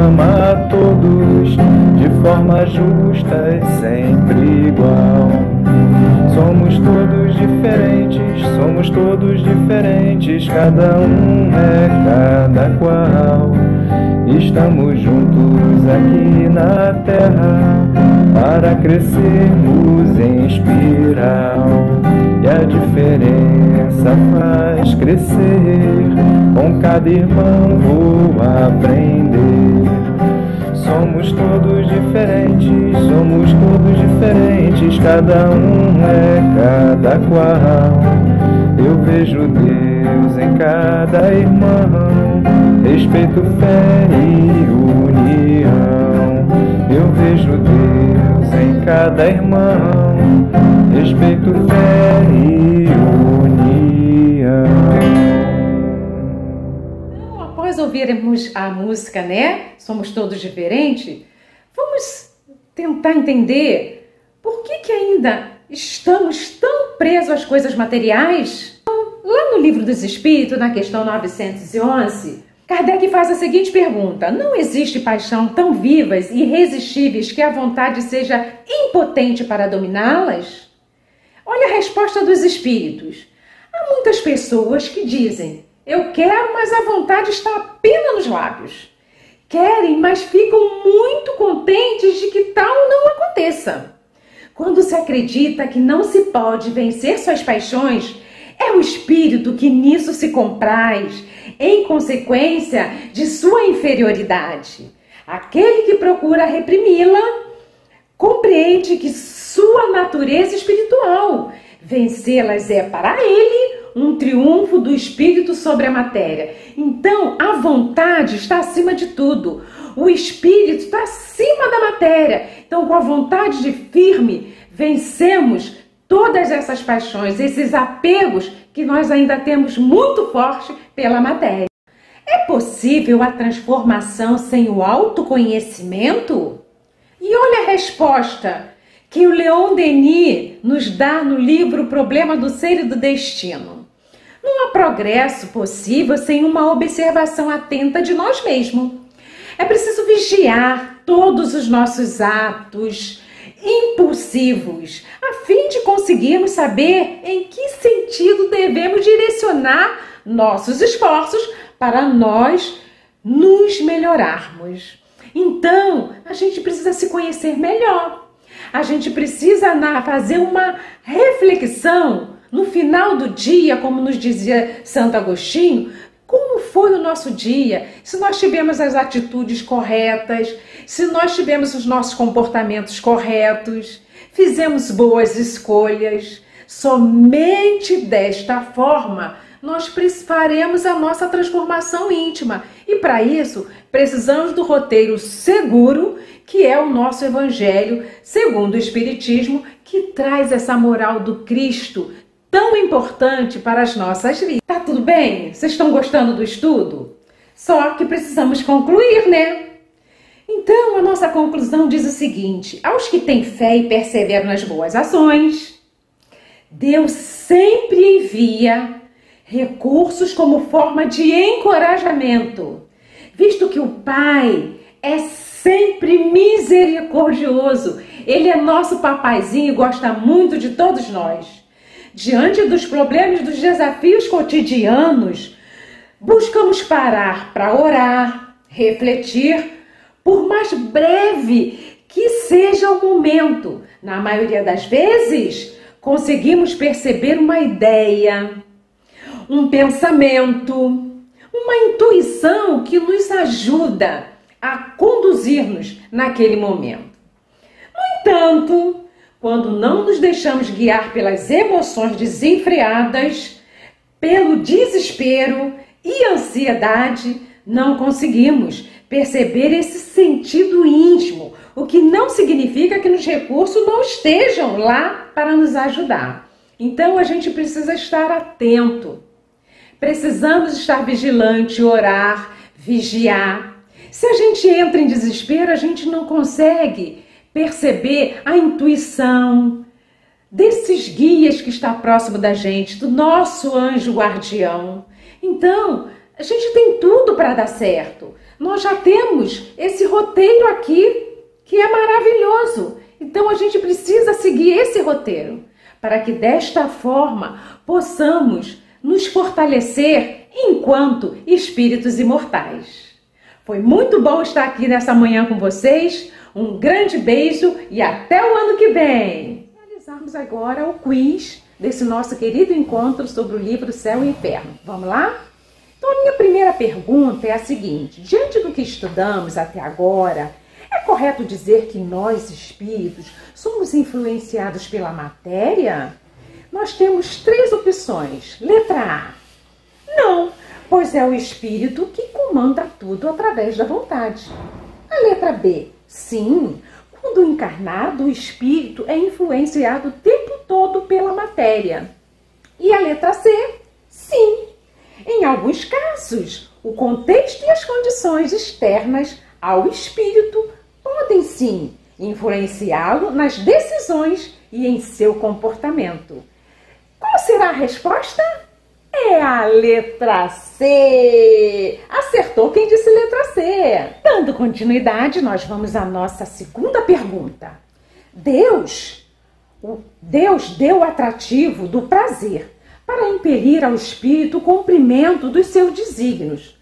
S4: ama a todos de forma justa e sempre igual. Somos todos diferentes, cada um é cada qual. Estamos juntos aqui na terra para crescermos em espiral, e a diferença faz crescer. Com cada irmão vou aprender. Somos todos diferentes, cada um é cada qual. Eu vejo Deus em cada irmão, respeito, fé e união. Eu vejo Deus em cada irmão, respeito, fé e união.
S3: Então, após ouvirmos a música, né? Somos todos diferentes. Vamos tentar entender por que ainda estamos tão presos às coisas materiais. Lá no Livro dos Espíritos, na questão 911, Kardec faz a seguinte pergunta: não existe paixão tão vivas e irresistíveis que a vontade seja impotente para dominá-las? Olha a resposta dos espíritos. Há muitas pessoas que dizem: eu quero, mas a vontade está apenas nos lábios. Querem, mas ficam muito contentes de que tal não aconteça. Quando se acredita que não se pode vencer suas paixões, é o espírito que nisso se compraz, em consequência de sua inferioridade. Aquele que procura reprimi-la compreende que sua natureza espiritual, vencê-las é para ele um triunfo do espírito sobre a matéria. Então, a vontade está acima de tudo. O espírito está acima da matéria. Então, com a vontade de firme, vencemos todas essas paixões, esses apegos que nós ainda temos muito forte pela matéria. É possível a transformação sem o autoconhecimento? E olha a resposta que o Leon Denis nos dá no livro O Problema do Ser e do Destino. Não há progresso possível sem uma observação atenta de nós mesmos. É preciso vigiar todos os nossos atos impulsivos, a fim de conseguirmos saber em que sentido devemos direcionar nossos esforços para nós nos melhorarmos. Então, a gente precisa se conhecer melhor. A gente precisa fazer uma reflexão no final do dia, como nos dizia Santo Agostinho, como foi o nosso dia, se nós tivemos as atitudes corretas, se nós tivemos os nossos comportamentos corretos, fizemos boas escolhas. Somente desta forma nós faremos a nossa transformação íntima. E para isso, precisamos do roteiro seguro, que é o nosso Evangelho, segundo o Espiritismo, que traz essa moral do Cristo tão importante para as nossas vidas. Tá tudo bem? Vocês estão gostando do estudo? Só que precisamos concluir, né? Então, a nossa conclusão diz o seguinte: aos que têm fé e perseveram nas boas ações, Deus sempre envia recursos como forma de encorajamento, visto que o Pai é sempre misericordioso. Ele é nosso papaizinho e gosta muito de todos nós. Diante dos problemas, dos desafios cotidianos, buscamos parar para orar, refletir, por mais breve que seja o momento. Na maioria das vezes, conseguimos perceber uma ideia, um pensamento, uma intuição que nos ajuda a conduzir-nos naquele momento. No entanto, quando não nos deixamos guiar pelas emoções desenfreadas, pelo desespero e ansiedade, não conseguimos perceber esse sentido íntimo, o que não significa que os recursos não estejam lá para nos ajudar. Então a gente precisa estar atento, precisamos estar vigilante, orar, vigiar. Se a gente entra em desespero, a gente não consegue perceber a intuição desses guias que está próximo da gente, do nosso anjo guardião. Então, a gente tem tudo para dar certo. Nós já temos esse roteiro aqui, que é maravilhoso. Então, a gente precisa seguir esse roteiro, para que desta forma possamos nos fortalecer enquanto espíritos imortais. Foi muito bom estar aqui nessa manhã com vocês. Um grande beijo e até o ano que vem! Realizarmos agora o quiz desse nosso querido encontro sobre o livro Céu e Inferno. Vamos lá? Então, a minha primeira pergunta é a seguinte: diante do que estudamos até agora, é correto dizer que nós, espíritos, somos influenciados pela matéria? Nós temos 3 opções. Letra A: não, pois é o espírito que comanda tudo através da vontade. A letra B: sim, quando encarnado, o espírito é influenciado o tempo todo pela matéria. E a letra C: sim, em alguns casos, o contexto e as condições externas ao espírito podem sim influenciá-lo nas decisões e em seu comportamento. Qual será a resposta? É a letra C! Acertou quem disse letra C! Dando continuidade, nós vamos à nossa segunda pergunta. Deus deu o atrativo do prazer para impelir ao espírito o cumprimento dos seus desígnios.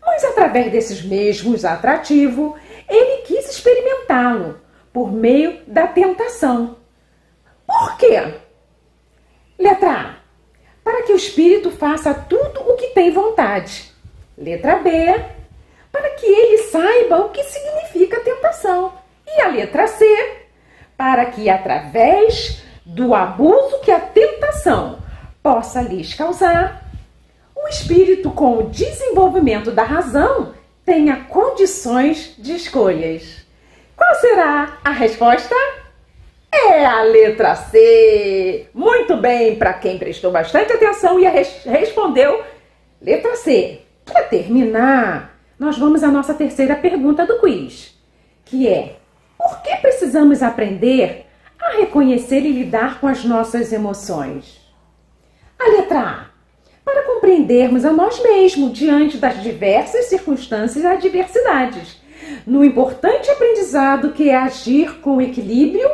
S3: Mas através desses mesmos atrativos, ele quis experimentá-lo por meio da tentação. Por quê? Letra A: para que o espírito faça tudo o que tem vontade. Letra B: para que ele saiba o que significa tentação. E a letra C: para que, através do abuso que a tentação possa lhes causar, o espírito, com o desenvolvimento da razão, tenha condições de escolhas. Qual será a resposta? É a letra C. Muito bem, para quem prestou bastante atenção e respondeu letra C. Para terminar, nós vamos à nossa terceira pergunta do quiz, que é: por que precisamos aprender a reconhecer e lidar com as nossas emoções? A letra A: para compreendermos a nós mesmos diante das diversas circunstâncias e adversidades, no importante aprendizado que é agir com equilíbrio,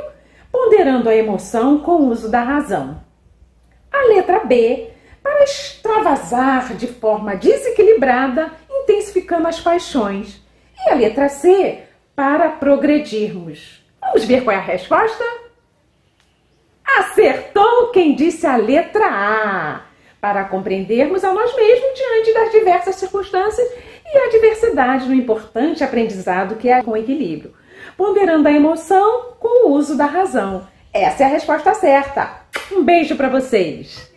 S3: ponderando a emoção com o uso da razão. A letra B: para extravasar de forma desequilibrada, intensificando as paixões. E a letra C: para progredirmos. Vamos ver qual é a resposta? Acertou quem disse a letra A. Para compreendermos a nós mesmos diante das diversas circunstâncias e adversidades no importante aprendizado que é com equilíbrio, ponderando a emoção com o uso da razão. Essa é a resposta certa. Um beijo para vocês.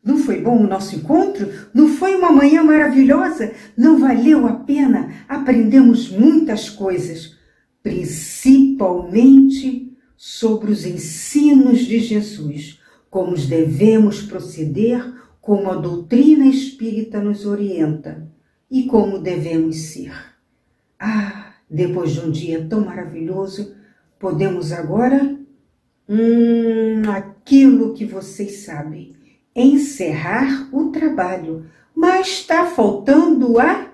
S5: Não foi bom o nosso encontro? Não foi uma manhã maravilhosa? Não valeu a pena? Aprendemos muitas coisas, principalmente sobre os ensinos de Jesus, como devemos proceder, como a doutrina espírita nos orienta e como devemos ser. Depois de um dia tão maravilhoso, podemos agora, aquilo que vocês sabem, encerrar o trabalho, mas está faltando a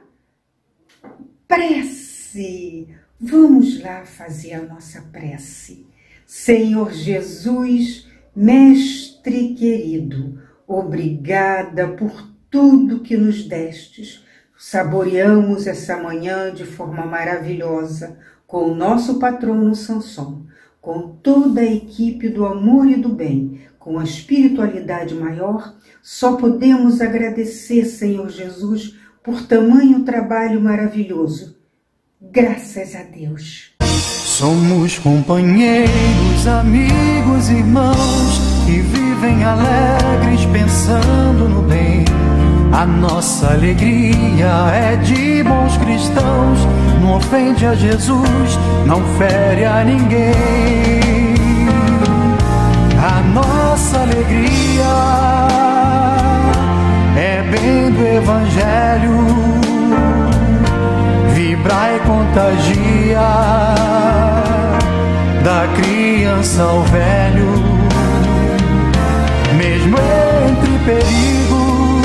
S5: prece. Vamos lá fazer a nossa prece. Senhor Jesus, Mestre querido, obrigada por tudo que nos destes. Saboreamos essa manhã de forma maravilhosa com o nosso patrono Sanson, com toda a equipe do amor e do bem, com a espiritualidade maior. Só podemos agradecer, Senhor Jesus, por tamanho trabalho maravilhoso. Graças a Deus.
S4: Somos companheiros, amigos, irmãos, que vivem alegres pensando no bem. A nossa alegria é de bons cristãos, não ofende a Jesus, não fere a ninguém. A nossa alegria é bem do Evangelho, vibra e contagia, da criança ao velho, mesmo entre perigos,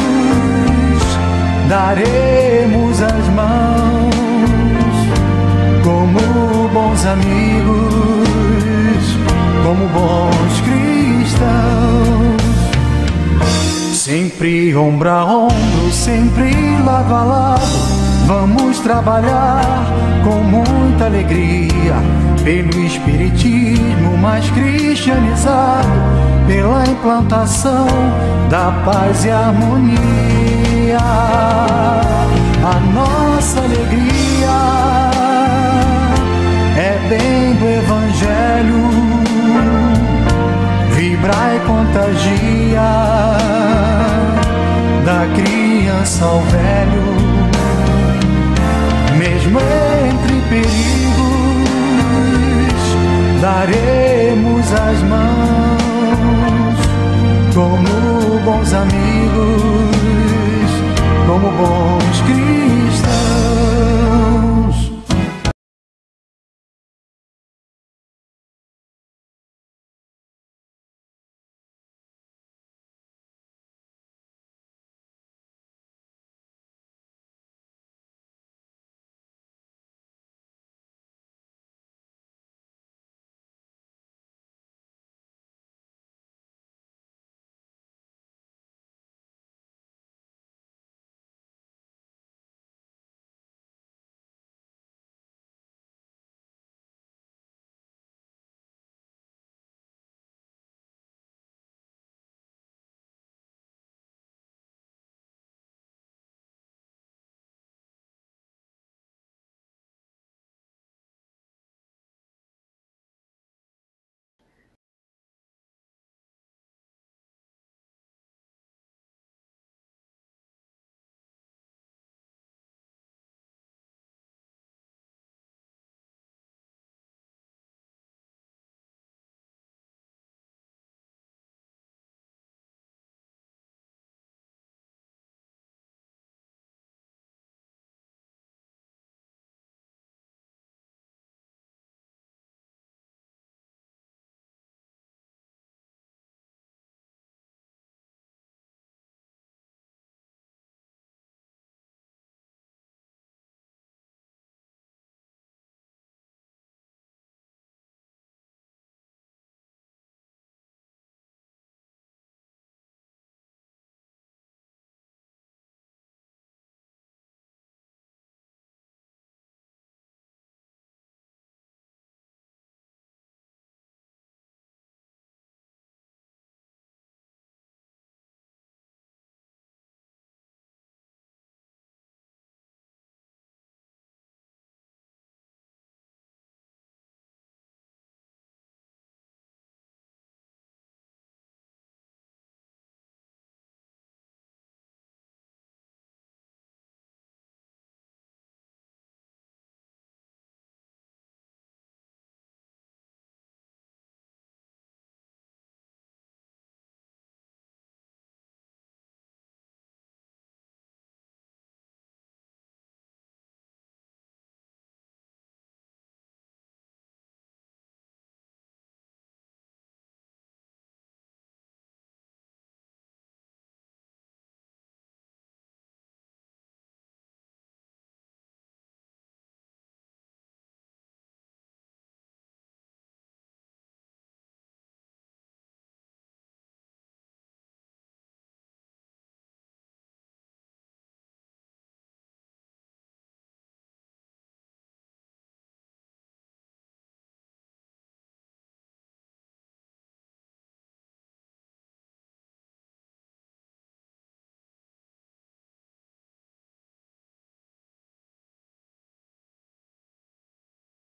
S4: daremos as mãos, como bons amigos, como bons cristãos, sempre ombro a ombro, sempre lado a lado. Vamos trabalhar com muita alegria pelo espiritismo mais cristianizado, pela implantação da paz e harmonia. A nossa alegria é bem do Evangelho, vibra e contagia, da criança ao velho, mesmo entre perigos, daremos as mãos, como bons amigos, como bons cristãos.